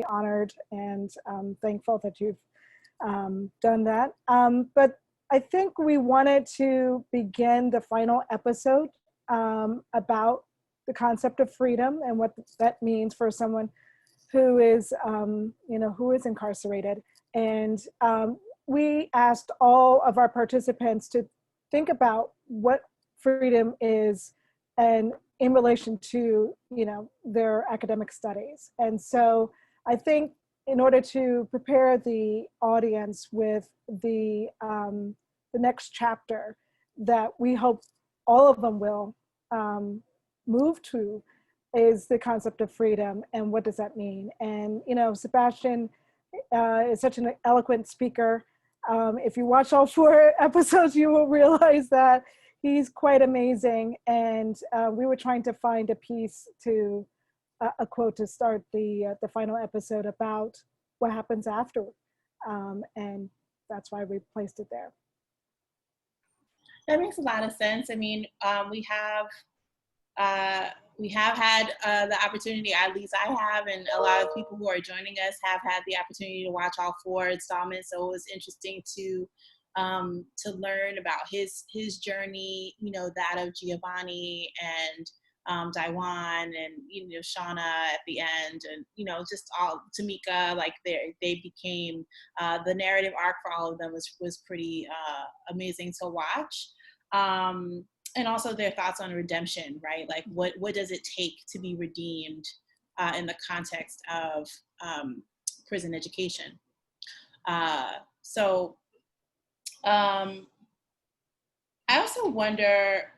honored and thankful that you've done that. But I think we wanted to begin the final episode about the concept of freedom and what that means for someone who is, who is incarcerated. And we asked all of our participants to think about what freedom is and in relation to, their academic studies. And so I think in order to prepare the audience with the next chapter that we hope all of them will move to is the concept of freedom and what does that mean. And, Sebastian is such an eloquent speaker. If you watch all 4 episodes, you will realize that he's quite amazing. And we were trying to find a piece to, a quote to start the final episode about what happens after. And that's why we placed it there. That makes a lot of sense. I mean, we have had the opportunity, at least I have, and a lot of people who are joining us have had the opportunity to watch all 4 installments. So it was interesting to learn about his journey, that of Giovanni and Daiwan and, Shauna at the end, and, just all Tamika, like they became, the narrative arc for all of them was pretty amazing to watch. And also their thoughts on redemption, right? Like what does it take to be redeemed in the context of prison education? So I also wonder,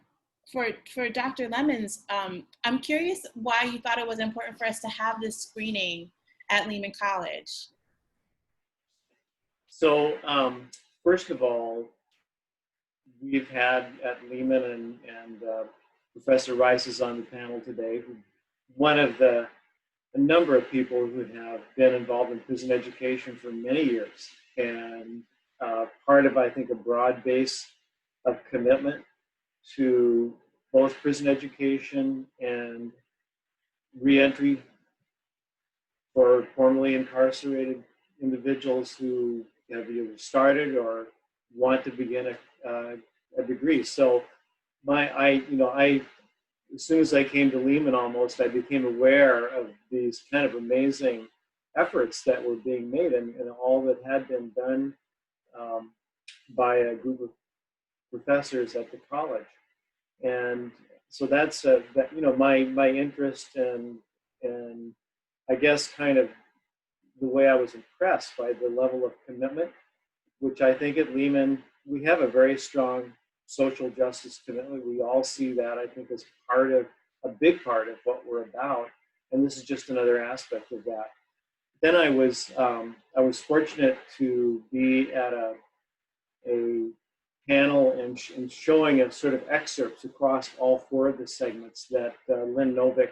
for Dr. Lemons, I'm curious why you thought it was important for us to have this screening at Lehman College. So first of all, we've had at Lehman and Professor Rice is on the panel today, one of a number of people who have been involved in prison education for many years, and part of, I think, a broad base of commitment to both prison education and reentry for formerly incarcerated individuals who have either started or want to begin a degree. So as soon as I came to Lehman, I became aware of these kind of amazing efforts that were being made and all that had been done by a group of professors at the college. And so that's my interest and I guess kind of the way I was impressed by the level of commitment, which I think at Lehman, we have a very strong social justice commitment. We all see that, I think, as a big part of what we're about. And this is just another aspect of that. Then I was fortunate to be at a panel and showing a sort of excerpts across all 4 of the segments that Lynn Novick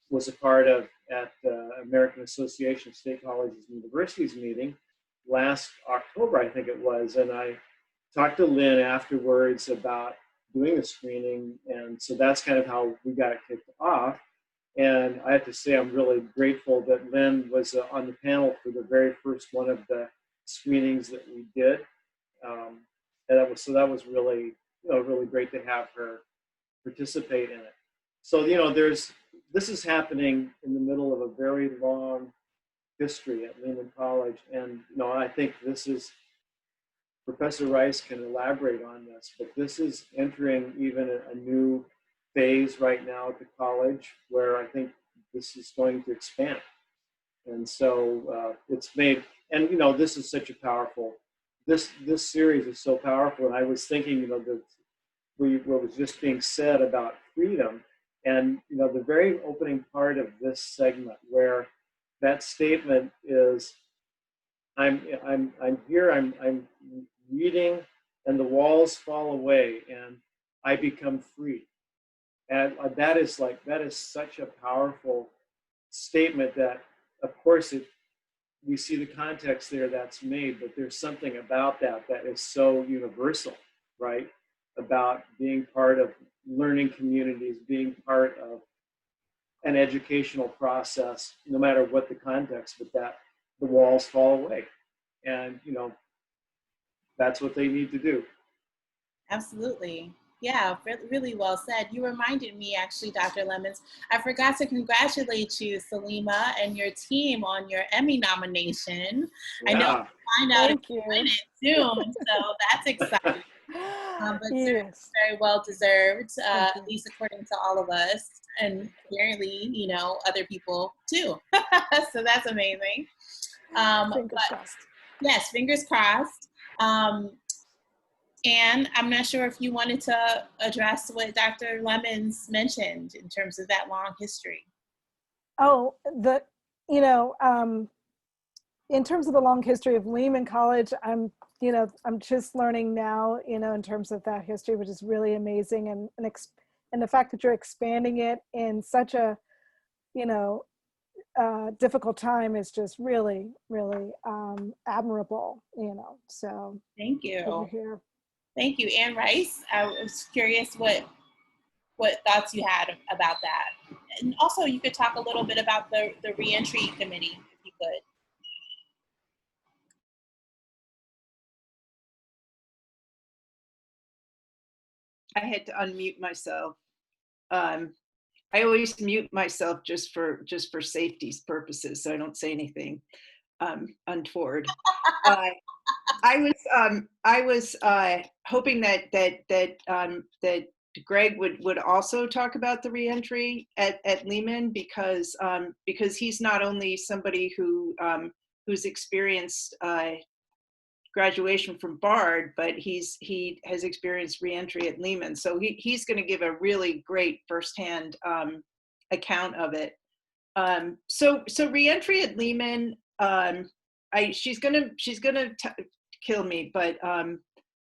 was a part of at the American Association of State Colleges and Universities meeting last October, I think it was. And I talked to Lynn afterwards about doing the screening. And so that's kind of how we got it kicked off. And I have to say, I'm really grateful that Lynn was on the panel for the very first one of the screenings that we did. And that was really, really great to have her participate in it. So, this is happening in the middle of a very long history at Lehman College. And, I think this is, Professor Rice can elaborate on this, but this is entering even a new phase right now at the college where I think this is going to expand. And so it's made, and this is such a powerful, this series is so powerful. And I was thinking, what was just being said about freedom, and the very opening part of this segment where that statement is, I'm here, I'm reading, and the walls fall away, and I become free. And that is such a powerful statement that, of course, we see the context there that's made, but there's something about that is so universal, right? About being part of learning communities, being part of an educational process, no matter what the context, but that the walls fall away. And, you know, that's what they need to do. Absolutely. Yeah, really well said. You reminded me, actually, Dr. Lemons, I forgot to congratulate you, Salimah, and your team on your Emmy nomination. Yeah. I know we'll find out if Thank you you. win it soon, so that's exciting. But Yes. very well deserved, Thank at you. least according to all of us, and apparently, you know, other people too. So that's amazing. Fingers But crossed. yes, fingers crossed. And I'm not sure if you wanted to address what Dr. Lemons mentioned in terms of that long history. Oh, you know, in terms of the long history of Lehman College, I'm just learning now, you know, in terms of that history, which is really amazing. And the fact that you're expanding it in such a, you know, difficult time is just really, really admirable, you know, so. Thank you. Over here. Thank you. Ann Rice, I was curious what thoughts you had about that. And also you could talk a little bit about the Reentry Committee, if you could. I had to unmute myself. I always mute myself just for safety's purposes, so I don't say anything untoward. I was hoping that Greg would also talk about the reentry at Lehman, because he's not only somebody who's experienced graduation from Bard, but he has experienced reentry at Lehman, so he's going to give a really great firsthand account of it. So reentry at Lehman, she's gonna kill me, but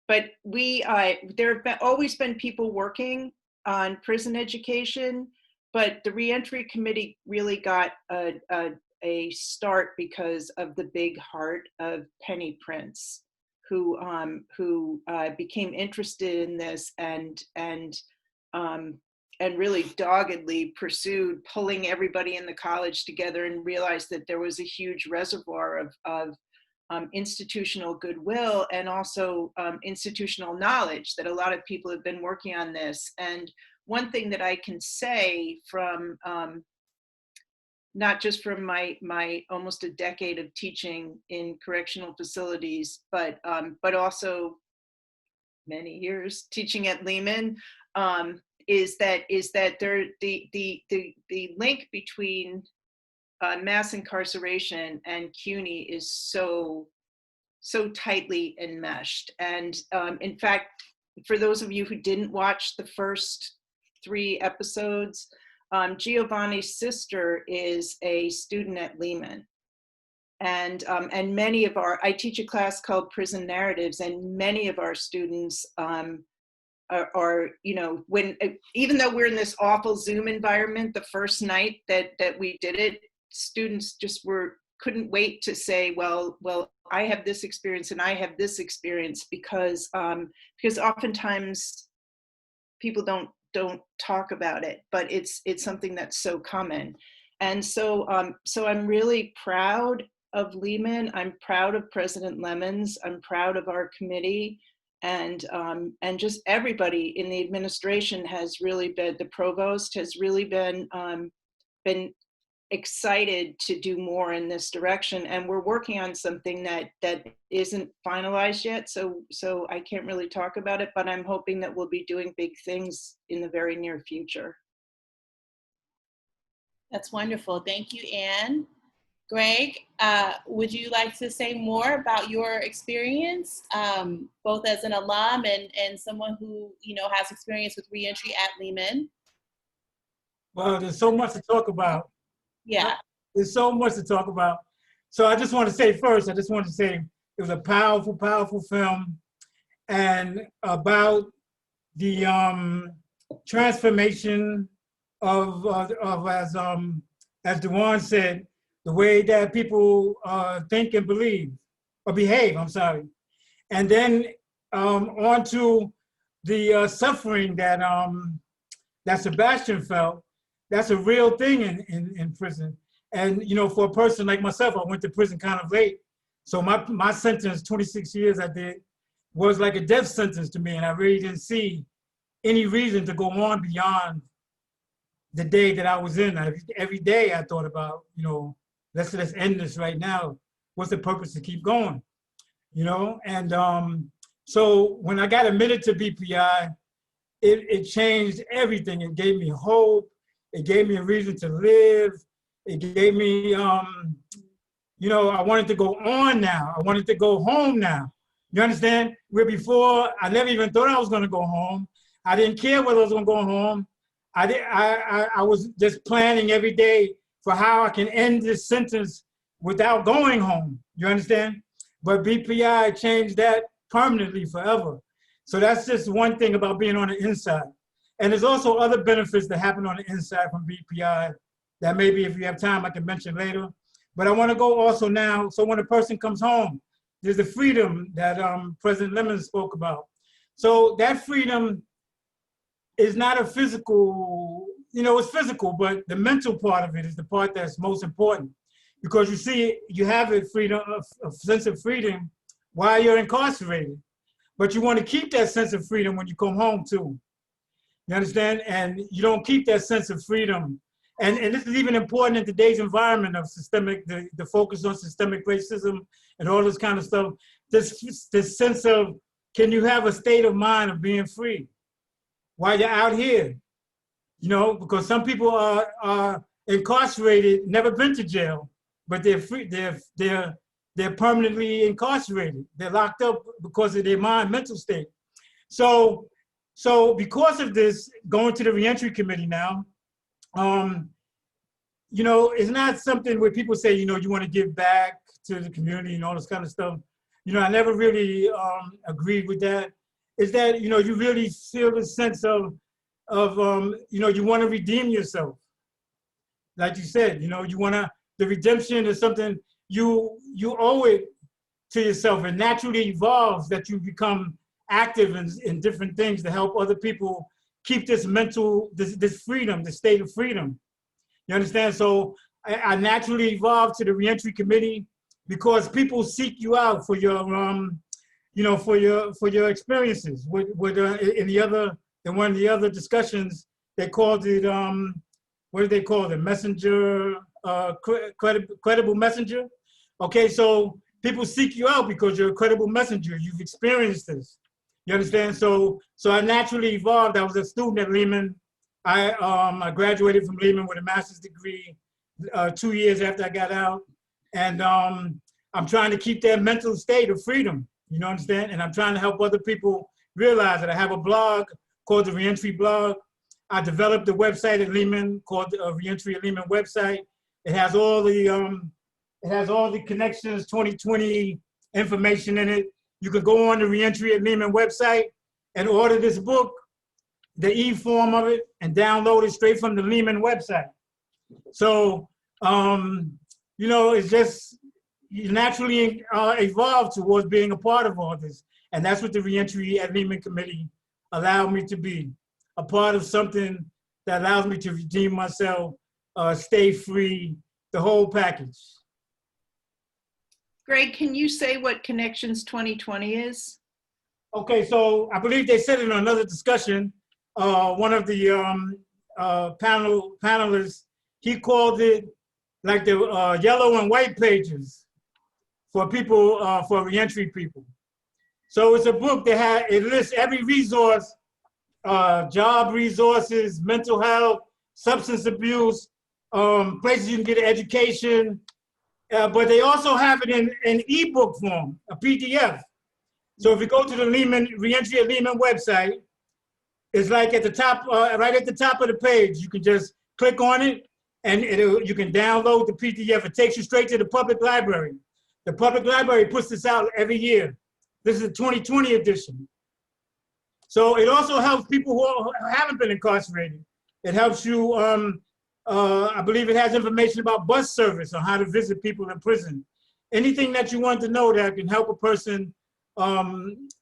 there have always been people working on prison education, but the reentry committee really got a start because of the big heart of Penny Prince, who became interested in this and really doggedly pursued pulling everybody in the college together, and realized that there was a huge reservoir of institutional goodwill and also institutional knowledge, that a lot of people have been working on this. And one thing that I can say from not just from my almost a decade of teaching in correctional facilities, but also many years teaching at Lehman, is that there the link between mass incarceration and CUNY is so tightly enmeshed. And in fact, for those of you who didn't watch the first 3 episodes, Giovanni's sister is a student at Lehman. And many of I teach a class called Prison Narratives, and many of our students are, you know, even though we're in this awful Zoom environment, the first night that we did it, students just couldn't wait to say, well, I have this experience and I have this experience, because oftentimes people don't talk about it, but it's something that's so common. And so I'm really proud of Lehman. I'm proud of President Lemons. I'm proud of our committee, and just everybody in the administration has really been, the provost has really been excited to do more in this direction. And we're working on something that isn't finalized yet, so I can't really talk about it, but I'm hoping that we'll be doing big things in the very near future. That's wonderful. Thank you, Ann. Greg, would you like to say more about your experience, both as an alum and someone who, you know, has experience with reentry at Lehman? Well, there's so much to talk about. Yeah. There's so much to talk about. So I just want to say first, it was a powerful, powerful film, and about the transformation of as Dewan said, the way that people think and believe, or behave, I'm sorry. And then on to the suffering that Sebastian felt, that's a real thing in prison. And, you know, for a person like myself, I went to prison kind of late. So my sentence, 26 years I did, was like a death sentence to me. And I really didn't see any reason to go on beyond the day that I was in. Every day I thought about, you know, let's end this right now. What's the purpose to keep going? You know, and so when I got admitted to BPI, it changed everything. It gave me hope. It gave me a reason to live. It gave me, you know, I wanted to go on now. I wanted to go home now. You understand? Where before, I never even thought I was going to go home. I didn't care whether I was going to go home. I was just planning every day for how I can end this sentence without going home. You understand? But BPI changed that permanently forever. So that's just one thing about being on the inside. And there's also other benefits that happen on the inside from BPI that maybe if you have time, I can mention later. But I want to go also now, so when a person comes home, there's the freedom that President Lehman spoke about. So that freedom is not a physical, you know, it's physical, but the mental part of it is the part that's most important. Because you see, you have a freedom, a sense of freedom while you're incarcerated. But you want to keep that sense of freedom when you come home too. You understand? And you don't keep that sense of freedom. And this is even important in today's environment of systemic, the focus on systemic racism and all this kind of stuff. This sense of, can you have a state of mind of being free while you're out here? You know, because some people are incarcerated, never been to jail, but they're free, they're permanently incarcerated. They're locked up because of their mental state. So because of this, going to the Reentry Committee now, you know, it's not something where people say, you know, you want to give back to the community and all this kind of stuff. You know, I never really agreed with that. Is that, you know, you really feel the sense of you know, you want to redeem yourself. Like you said, you know, the redemption is something you owe it to yourself. It naturally evolves that you become active in different things to help other people keep this mental, this freedom, the state of freedom. You understand? So I naturally evolved to the Reentry Committee because people seek you out for your, you know, for your experiences. In one of the other discussions, they called it, what did they call it? Messenger, credible messenger. Okay, so people seek you out because you're a credible messenger. You've experienced this. You understand? So I naturally evolved. I was a student at Lehman. I graduated from Lehman with a master's degree 2 years after I got out. And I'm trying to keep that mental state of freedom. You know what I'm saying? And I'm trying to help other people realize that I have a blog called the Reentry blog. I developed a website at Lehman called the Reentry at Lehman website. It has all the connections, 2020 information in it. You can go on the Reentry at Lehman website and order this book, the e-form of it, and download it straight from the Lehman website. So, you know, it's just, you naturally evolve towards being a part of all this. And that's what the Reentry at Lehman Committee allowed me to be, a part of something that allows me to redeem myself, stay free, the whole package. Greg, can you say what Connections 2020 is? Okay, so I believe they said in another discussion, one of the panelists, he called it like the yellow and white pages for people, for reentry people. So it's a book that it lists every resource, job resources, mental health, substance abuse, places you can get an education, but they also have it in ebook form, a PDF. So if you go to the Reentry at Lehman website, it's like at the top, right at the top of the page, you can just click on it and you can download the PDF. It takes you straight to the public library. The public library puts this out every year. This is the 2020 edition. So it also helps people who haven't been incarcerated. It helps you, I believe it has information about bus service on how to visit people in prison. Anything that you want to know that can help a person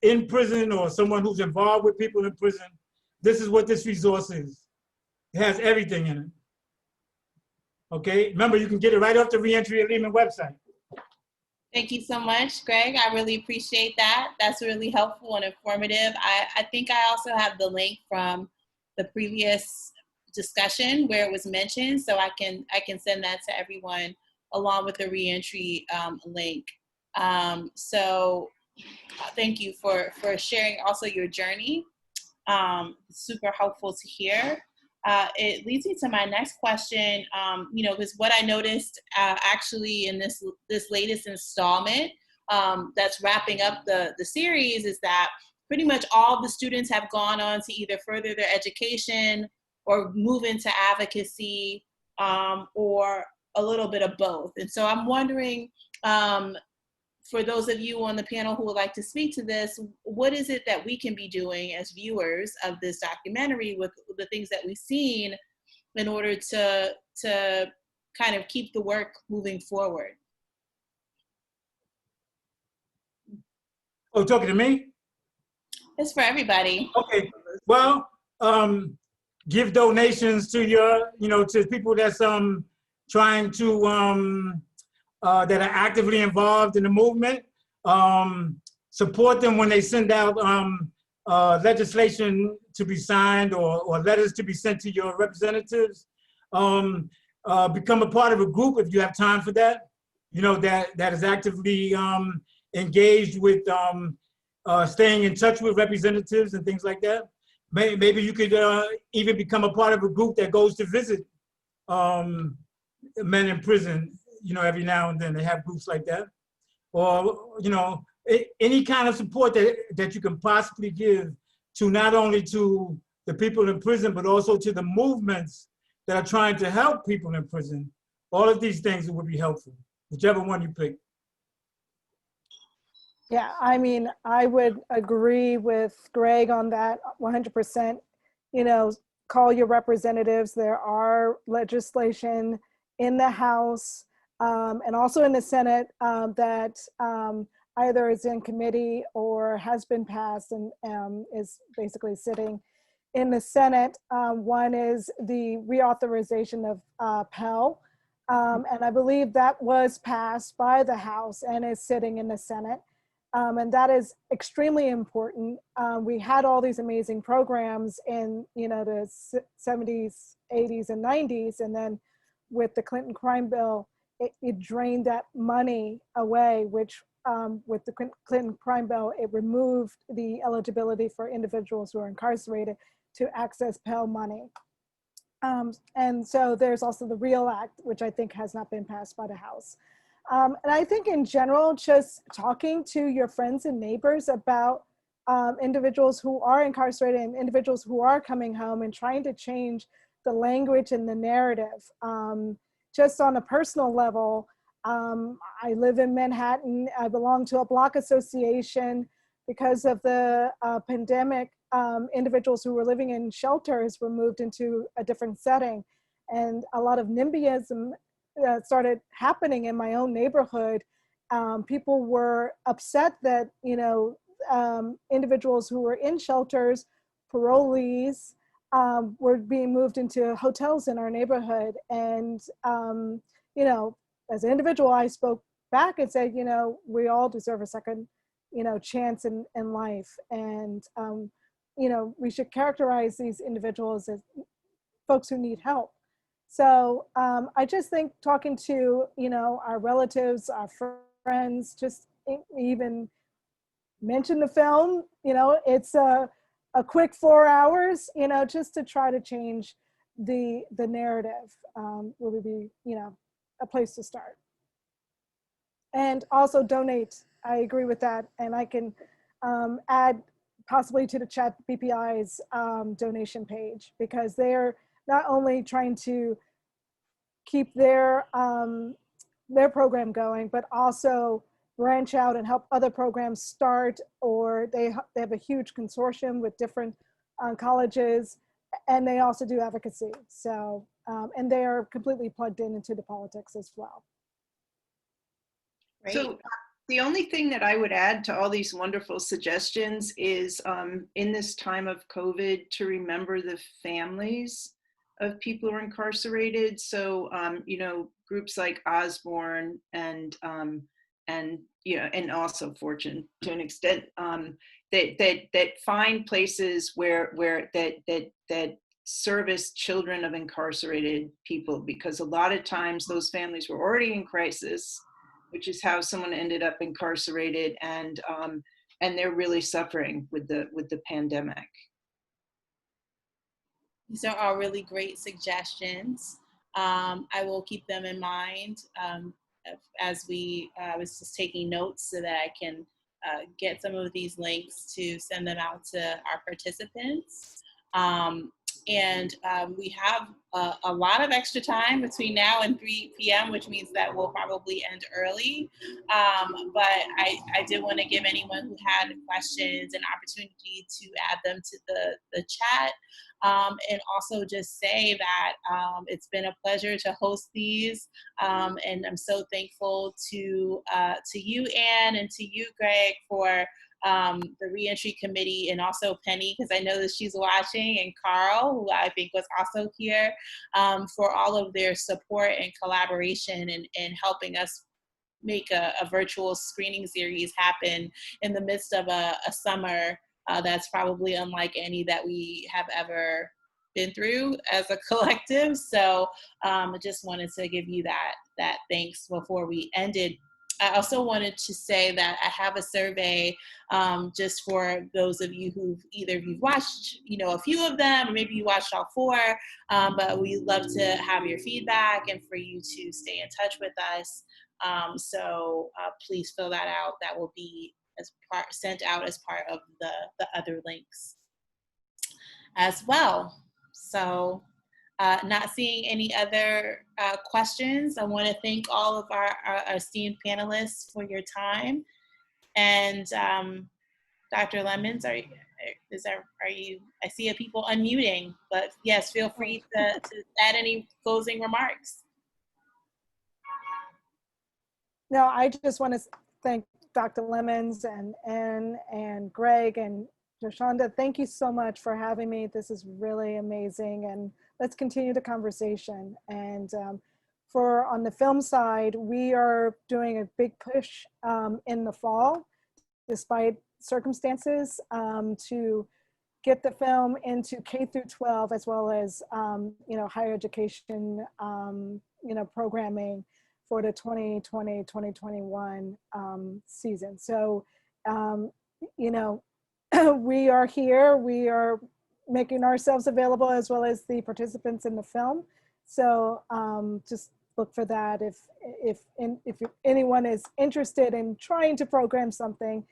in prison or someone who's involved with people in prison, this is what this resource is. It has everything in it. Okay, remember you can get it right off the Reentry at Lehman website. Thank you so much, Greg. I really appreciate that. That's really helpful and informative. I think I also have the link from the previous discussion where it was mentioned, so I can send that to everyone along with the Reentry link. So thank you for sharing also your journey. Super helpful to hear. It leads me to my next question, because what I noticed actually in this latest installment that's wrapping up the series is that pretty much all the students have gone on to either further their education or move into advocacy or a little bit of both. And so I'm wondering, for those of you on the panel who would like to speak to this, what is it that we can be doing as viewers of this documentary with the things that we've seen in order to kind of keep the work moving forward? Oh, talking to me? It's for everybody. Okay, well, give donations to your, to people that's trying to, that are actively involved in the movement. Support them when they send out legislation to be signed or letters to be sent to your representatives. Become a part of a group if you have time for that, that is actively engaged with staying in touch with representatives and things like that. Maybe you could even become a part of a group that goes to visit men in prison, every now and then. They have groups like that. Or, any kind of support that you can possibly give to not only to the people in prison, but also to the movements that are trying to help people in prison. All of these things would be helpful, whichever one you pick. Yeah, I mean, I would agree with Greg on that 100%. Call your representatives. There are legislation in the House and also in the Senate that either is in committee or has been passed and is basically sitting in the Senate. One is the reauthorization of Pell. And I believe that was passed by the House and is sitting in the Senate. And that is extremely important. We had all these amazing programs in the 70s, 80s, and 90s. And then with the Clinton crime bill, it drained that money away, which with the Clinton crime bill, it removed the eligibility for individuals who are incarcerated to access Pell money. And so there's also the REAL Act, which I think has not been passed by the House. And I think in general, just talking to your friends and neighbors about individuals who are incarcerated and individuals who are coming home and trying to change the language and the narrative. Just on a personal level, I live in Manhattan. I belong to a block association. Because of the pandemic, individuals who were living in shelters were moved into a different setting. And a lot of NIMBYism started happening in my own neighborhood. People were upset that, individuals who were in shelters, parolees, were being moved into hotels in our neighborhood. And, as an individual, I spoke back and said, we all deserve a second, chance in life. And, we should characterize these individuals as folks who need help. So I just think talking to, our relatives, our friends, just even mention the film, it's a quick 4 hours, just to try to change the narrative would be, a place to start. And also donate. I agree with that. And I can add possibly to the chat BPI's donation page, because they're not only trying to keep their program going, but also branch out and help other programs start, or they have a huge consortium with different colleges, and they also do advocacy. So, and they are completely plugged into the politics as well. Great. So the only thing that I would add to all these wonderful suggestions is in this time of COVID to remember the families of people who are incarcerated. So, you know, groups like Osborne and you know, and also Fortune to an extent, that find places where that service children of incarcerated people, because a lot of times those families were already in crisis, which is how someone ended up incarcerated, and they're really suffering with the pandemic. These are all really great suggestions. I will keep them in mind as I was just taking notes so that I can get some of these links to send them out to our participants. And we have a lot of extra time between now and 3 p.m., which means that we'll probably end early. But I did want to give anyone who had questions an opportunity to add them to the chat. And also just say that it's been a pleasure to host these. And I'm so thankful to you, Anne, and to you, Greg, for the Reentry Committee, and also Penny, because I know that she's watching, and Carl, who I think was also here, for all of their support and collaboration and helping us make a virtual screening series happen in the midst of a summer that's probably unlike any that we have ever been through as a collective. So I just wanted to give you that thanks before we ended. I also wanted to say that I have a survey just for those of you who've either you've watched, you know, a few of them, or maybe you watched all 4, but we'd love to have your feedback and for you to stay in touch with us. So please fill that out. That will be sent out as part of the other links as well. So not seeing any other questions, I want to thank all of our esteemed panelists for your time. And Dr. Lemons, are you, I see people unmuting, but yes, feel free to add any closing remarks. No, I just want to thank Dr. Lemons and Anne and Greg and Joshonda. Thank you so much for having me. This is really amazing, and let's continue the conversation. And on the film side, we are doing a big push in the fall, despite circumstances, to get the film into K through 12, as well as higher education programming for the 2020-2021 season. So we are here. We are making ourselves available, as well as the participants in the film. So just look for that. If anyone is interested in trying to program something,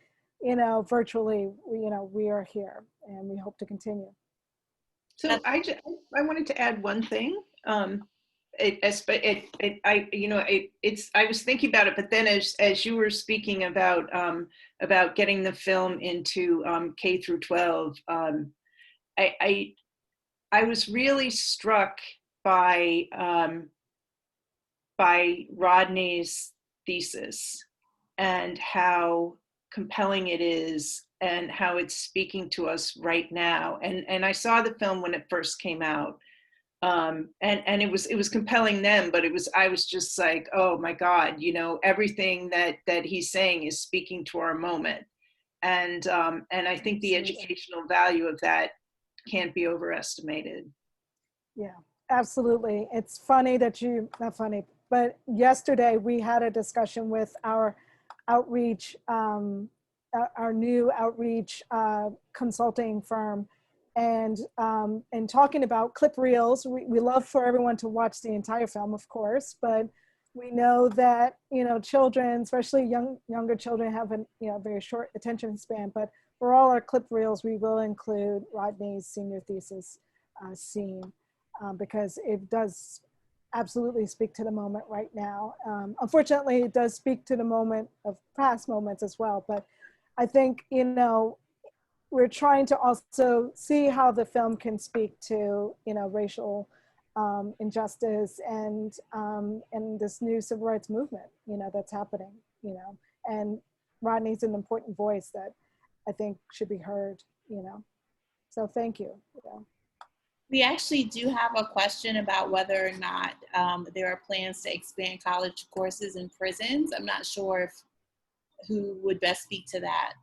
virtually, we are here, and we hope to continue. So I wanted to add one thing. I was thinking about it, but then as you were speaking about getting the film into K through 12, I was really struck by Rodney's thesis and how compelling it is, and how it's speaking to us right now. And I saw the film when it first came out. And it was compelling then, but I was just like, oh my God, everything that he's saying is speaking to our moment. And I think the educational value of that can't be overestimated. Yeah, absolutely. It's funny that not funny, but yesterday we had a discussion with our outreach, our new outreach consulting firm, and talking about clip reels. We love for everyone to watch the entire film, of course, but we know that children, especially younger children, have a very short attention span. But for all our clip reels, we will include Rodney's senior thesis scene because it does absolutely speak to the moment right now. Unfortunately, it does speak to the moment of past moments as well. But I think we're trying to also see how the film can speak to racial injustice and this new civil rights movement that's happening. And Rodney's an important voice that I think should be heard. So thank you. We actually do have a question about whether or not there are plans to expand college courses in prisons. I'm not sure if who would best speak to that.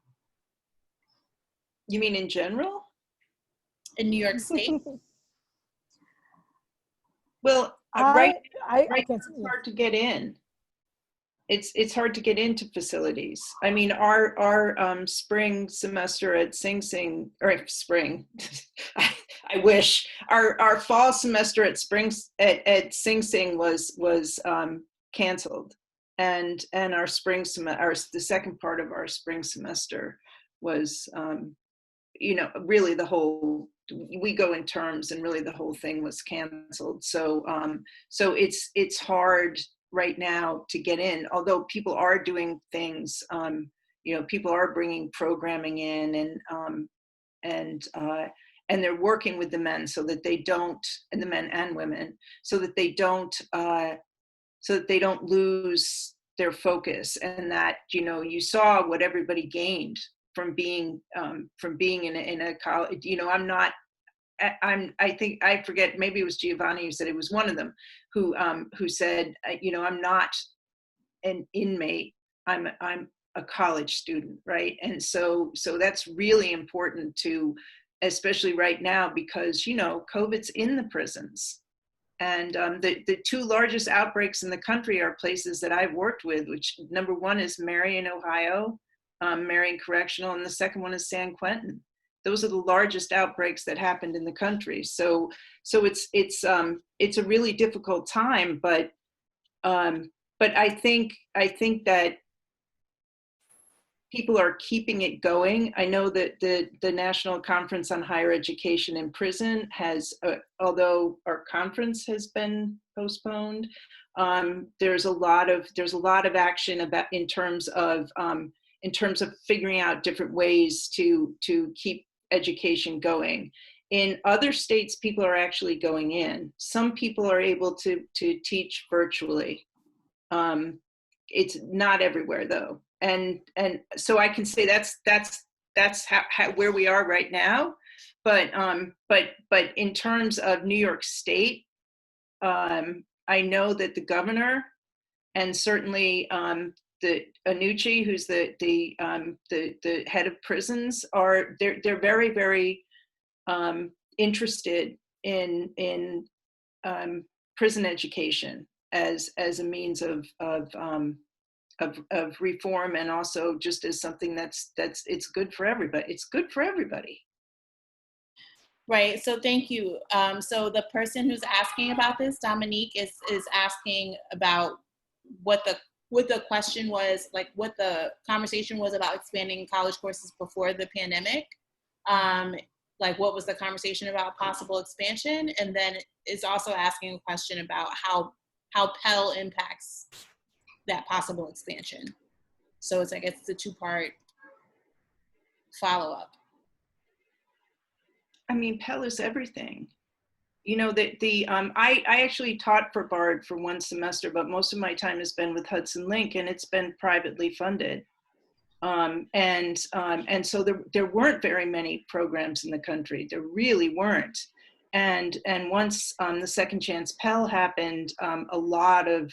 You mean in general? In New York State? Well, I right can't. now it's hard to get in. It's hard to get into facilities. I mean, our spring semester at Sing Sing, or spring, I wish our fall semester at at Sing Sing was canceled, and our spring the second part of our spring semester was really we go in terms, and really the whole thing was canceled. So it's hard right now to get in, although people are doing things. People are bringing programming in, and they're working with the men so that they don't, and the men and women, so that they don't lose their focus, and that you saw what everybody gained from being in a college. I forget, maybe it was Giovanni who said, it was one of them who said, I'm not an inmate, I'm a college student, right? And so that's really important to, especially right now, because COVID's in the prisons. And the two largest outbreaks in the country are places that I've worked with, which number one is Marion, Ohio, Marion Correctional, and the second one is San Quentin. Those are the largest outbreaks that happened in the country. So it's a really difficult time, but I think that people are keeping it going. I know that the National Conference on Higher Education in Prison has, although our conference has been postponed, there's a lot of action in terms of figuring out different ways to keep education going. In other states, people are actually going in. Some people are able to teach virtually. It's not everywhere though. And so I can say that's how where we are right now. But in terms of New York State, I know that the governor, and certainly the Annucci, who's the head of prisons, they're very, very interested in prison education as a means of reform, and also just as something that's it's good for everybody. It's good for everybody. Right. So thank you. So the person who's asking about this, Dominique, is asking about what the question was, like what the conversation was about expanding college courses before the pandemic. Like what was the conversation about possible expansion? And then is also asking a question about how Pell impacts that possible expansion. So it's like, it's a two-part follow-up. I mean, Pell is everything. I actually taught for Bard for one semester, but most of my time has been with Hudson Link, and it's been privately funded. And so there weren't very many programs in the country. There really weren't. And once the Second Chance Pell happened, a lot of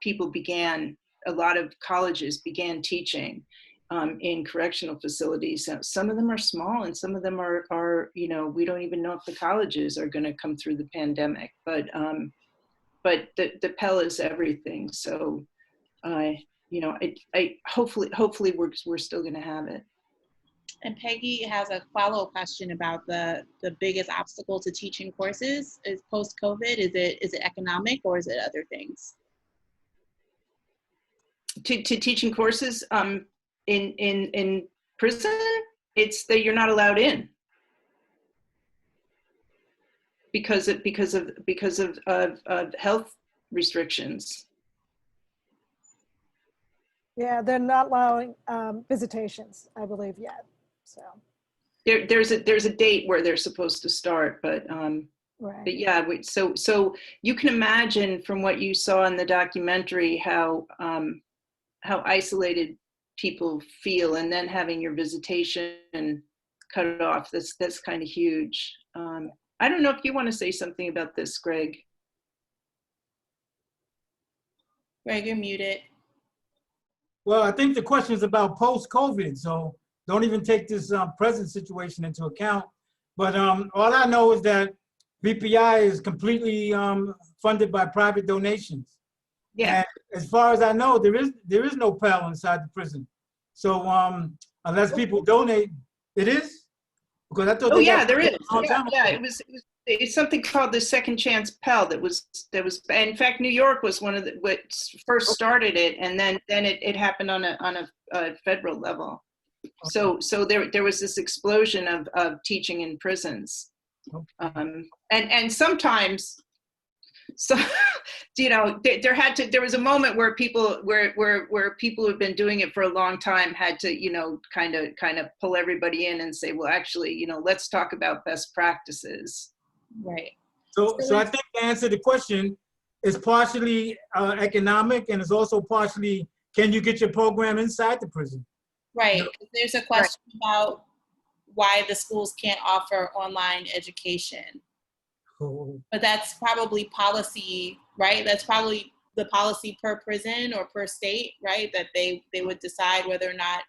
people began, a lot of colleges began teaching in correctional facilities. Some of them are small, and some of them are we don't even know if the colleges are going to come through the pandemic. But the Pell is everything. So hopefully we're still going to have it. And Peggy has a follow-up question about the biggest obstacle to teaching courses is post-COVID. Is it economic, or is it other things? To teaching courses in prison, it's that you're not allowed in because of health restrictions. Yeah, they're not allowing visitations, I believe, yet. So there's a date where they're supposed to start, but right. But yeah, so you can imagine from what you saw in the documentary how isolated people feel, and then having your visitation cut off. That's kind of huge. I don't know if you want to say something about this, Greg. Greg, you're muted. Well, I think the question is about post-COVID, so don't even take this present situation into account. But all I know is that BPI is completely funded by private donations. Yeah. And as far as I know, there is no Pell inside the prison. So unless people donate, it is? Because I thought Oh they yeah, got there is. a long time Yeah, ago. it's something called the Second Chance Pell that was, in fact, New York was one of the what first started it, and then it happened on a federal level. So there was this explosion of teaching in prisons, and sometimes, so there was a moment where people who had been doing it for a long time had to kind of pull everybody in and say, well, actually, let's talk about best practices. Right. So I think the answer to the question is partially economic, and it's also partially, can you get your program inside the prison? Right. There's a question about why the schools can't offer online education. Oh. But that's probably policy, right? That's probably the policy per prison or per state, right? That they would decide whether or not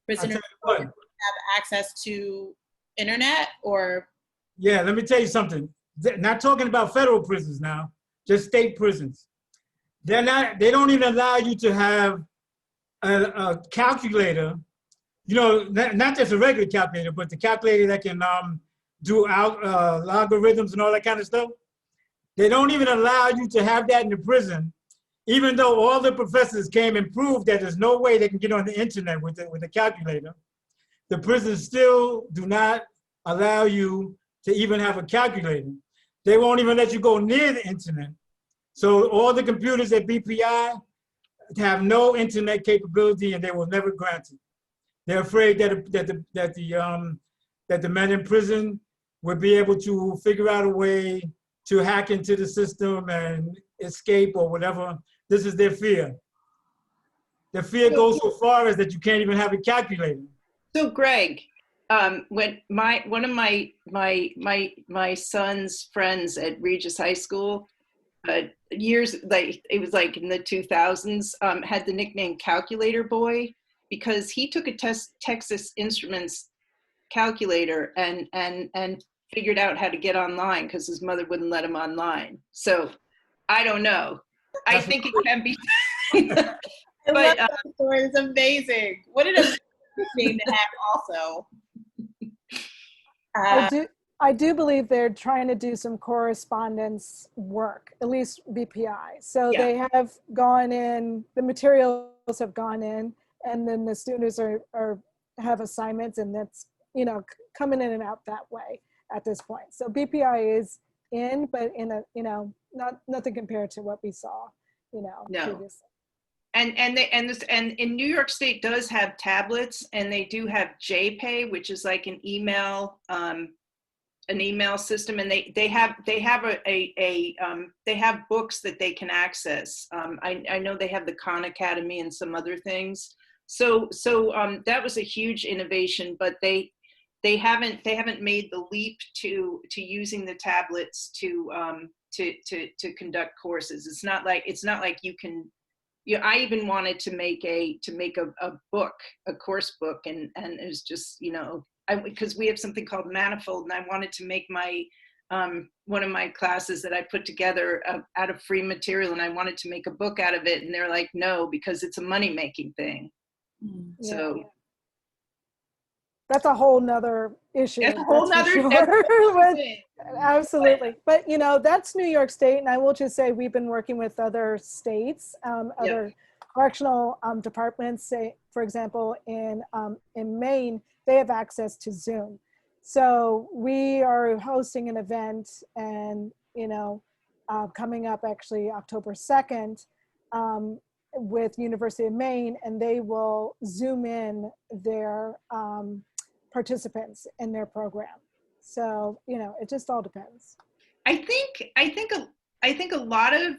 prisoners have access to internet or. Yeah, let me tell you something. Not talking about federal prisons now, just state prisons. They don't even allow you to have a calculator, not just a regular calculator, but the calculator that can do logarithms and all that kind of stuff. They don't even allow you to have that in the prison, even though all the professors came and proved that there's no way they can get on the internet with the calculator. The prisons still do not allow you to even have a calculator. They won't even let you go near the internet. So all the computers at BPI have no internet capability, and they will never grant it. They're afraid that the men in prison would be able to figure out a way to hack into the system and escape or whatever. This is their fear. Their fear goes so far as that you can't even have a calculator. So Greg, when one of my son's friends at Regis High School, it was like in the 2000s, had the nickname Calculator Boy because he took a Texas Instruments calculator and figured out how to get online because his mother wouldn't let him online. So I don't know. I think it can be. I love that story. It's amazing. What an amazing thing to have also. I do believe they're trying to do some correspondence work, at least BPI. So they have gone in, the materials have gone in, and then the students have assignments, and that's, coming in and out that way at this point. So BPI is in, but in a, nothing compared to what we saw, previously. And in New York State does have tablets, and they do have JPay, which is like an email system, and they have books that they can access. I know they have the Khan Academy and some other things. So that was a huge innovation, but they haven't made the leap to using the tablets to conduct courses. It's not like you can. I even wanted to make a book, a course book, and it was just because we have something called Manifold, and I wanted to make my one of my classes that I put together out of free material, and I wanted to make a book out of it, and they're like, no, because it's a money-making thing. So that's a whole nother issue. That's a whole nother thing. Absolutely. But that's New York State, and I will just say we've been working with other states, other correctional departments. Say, for example, in Maine, they have access to Zoom. So we are hosting an event, and coming up actually October 2nd with University of Maine, and they will Zoom in their participants in their program. So it just all depends. I think a lot of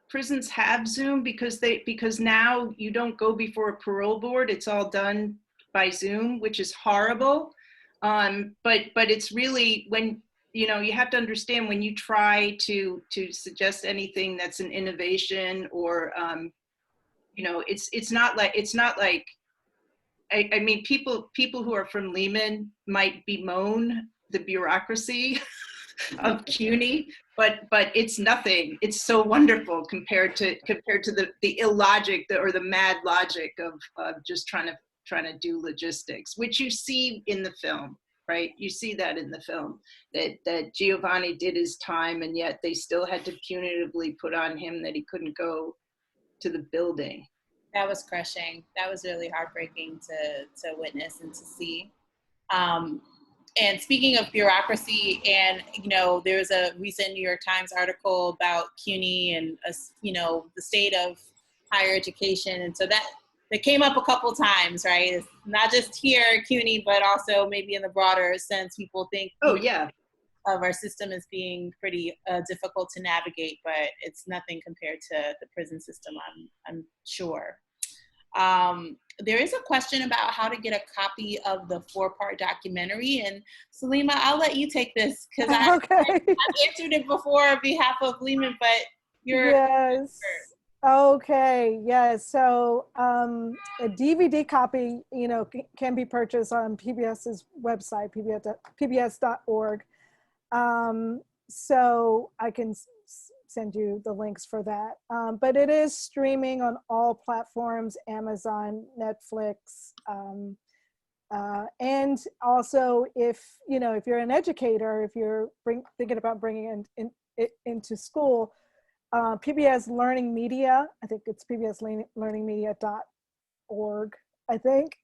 prisons have Zoom because now you don't go before a parole board. It's all done by Zoom, which is horrible. But it's really when, you know, you have to understand when you try to suggest anything that's an innovation or, you know, it's not like, I mean, people who are from Lehman might bemoan the bureaucracy of CUNY, but it's nothing. It's so wonderful compared to the illogic or the mad logic of just trying to do logistics, which you see in the film, right? You see that in the film that Giovanni did his time, and yet they still had to punitively put on him that he couldn't go to the building. That was crushing. That was really heartbreaking to witness and to see. And speaking of bureaucracy, and you know, there was a recent New York Times article about CUNY and you know, the state of higher education, and so that came up a couple times, right? It's not just here at CUNY, but also maybe in the broader sense, people think of our system as being pretty difficult to navigate, but it's nothing compared to the prison system, I'm sure. There is a question about how to get a copy of the 4-part documentary, and Salimah, I'll let you take this because I've answered it before on behalf of Lehman, but you're yes. Okay, yes. So a DVD copy, you know, can be purchased on PBS's website, pbs.org. So I can send you the links for that. But it is streaming on all platforms, Amazon, Netflix, and also if you're an educator, if you're thinking about bringing it into school, PBS Learning Media, I think it's pbslearningmedia.org, I think,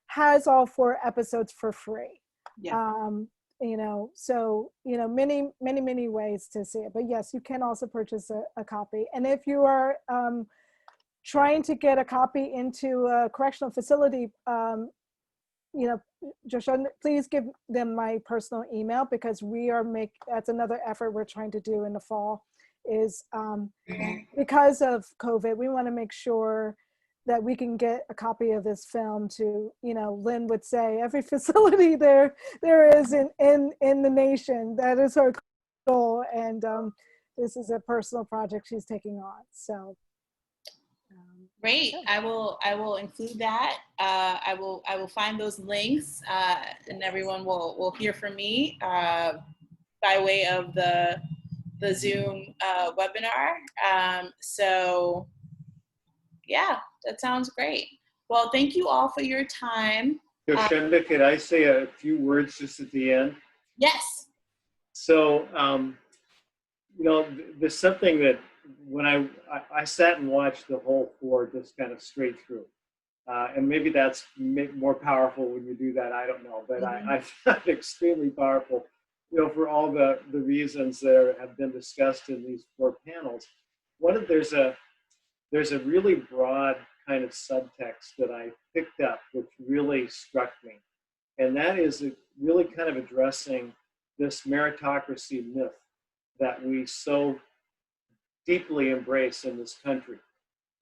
has all 4 episodes for free. Yeah. You know, so, you know, many ways to see it. But yes, you can also purchase a copy. And if you are trying to get a copy into a correctional facility, you know, Joshua, please give them my personal email, because that's another effort we're trying to do in the fall, is because of COVID, we want to make sure that we can get a copy of this film to, you know, Lynn would say, every facility there is in the nation. That is her goal. And this is a personal project she's taking on. So. Great. I will include that. I will find those links, and everyone will hear from me by way of the Zoom webinar. So yeah, that sounds great. Well, thank you all for your time. Yoshenda, could I say a few words just at the end? Yes. So, you know, there's something that when I sat and watched the whole 4 just kind of straight through. And maybe that's more powerful when you do that, I don't know. But I found it extremely powerful, you know, for all the reasons that have been discussed in these 4 panels. There's a really broad kind of subtext that I picked up, which really struck me. And that is really kind of addressing this meritocracy myth that we so deeply embrace in this country.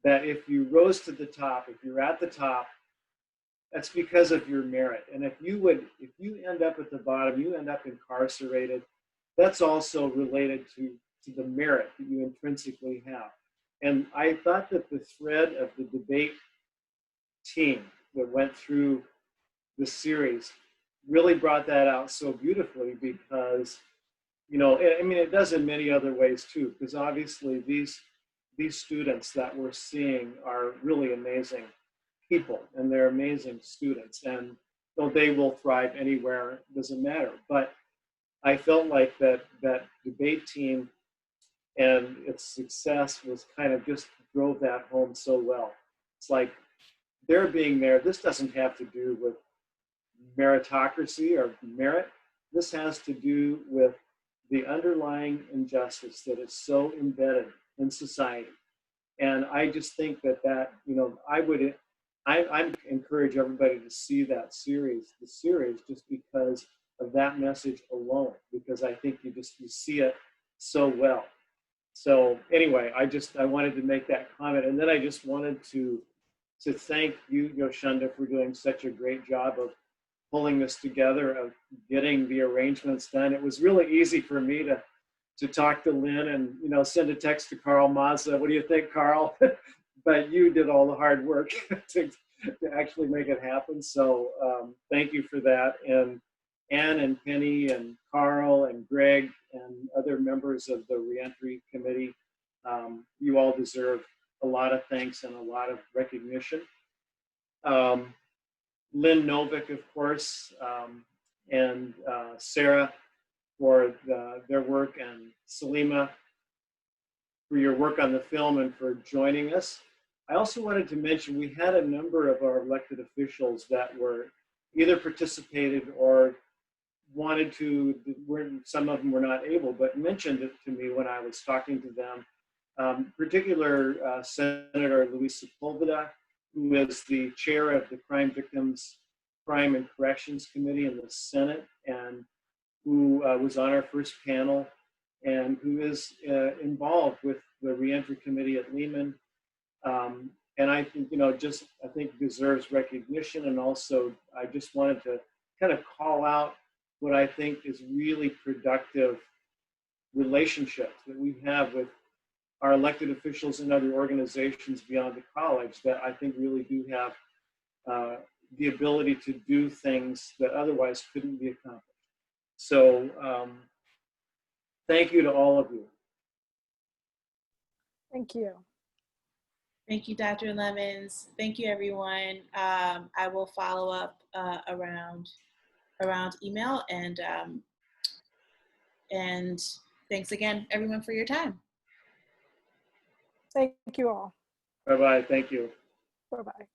That if you rose to the top, if you're at the top, that's because of your merit. And if you end up at the bottom, you end up incarcerated, that's also related to the merit that you intrinsically have. And I thought that the thread of the debate team that went through the series really brought that out so beautifully, because, you know, I mean, it does in many other ways too, because obviously these students that we're seeing are really amazing people, and they're amazing students, and you know, they will thrive anywhere, it doesn't matter. But I felt like that debate team and its success was kind of just drove that home so well. It's like their being there, this doesn't have to do with meritocracy or merit. This has to do with the underlying injustice that is so embedded in society. And I just think that you know, I encourage everybody to see the series just because of that message alone, because I think you see it so well. So anyway, I wanted to make that comment, and then I just wanted to thank you, Yoshenda, for doing such a great job of pulling this together, of getting the arrangements done. It was really easy for me to talk to Lynn and, you know, send a text to Carl Mazza. What do you think, Carl? But you did all the hard work to actually make it happen. So thank you for that. And Ann and Penny and Carl and Greg and other members of the Reentry Committee, you all deserve a lot of thanks and a lot of recognition. Lynn Novick, of course, and Sarah for their work, and Salimah for your work on the film and for joining us. I also wanted to mention we had a number of our elected officials that were either participated or wanted to, some of them were not able, but mentioned it to me when I was talking to them. Particular Senator Luis Sepulveda, who is the chair of the Crime Victims, Crime and Corrections Committee in the Senate, and who was on our first panel, and who is involved with the Reentry Committee at Lehman. And I think, you know, just, I think deserves recognition. And also, I just wanted to kind of call out what I think is really productive relationships that we have with our elected officials and other organizations beyond the college that I think really do have the ability to do things that otherwise couldn't be accomplished. So thank you to all of you. Thank you. Thank you, Dr. Lemons. Thank you, everyone. I will follow up around email, and thanks again, everyone, for your time. Thank you all. Bye-bye. Thank you. Bye-bye.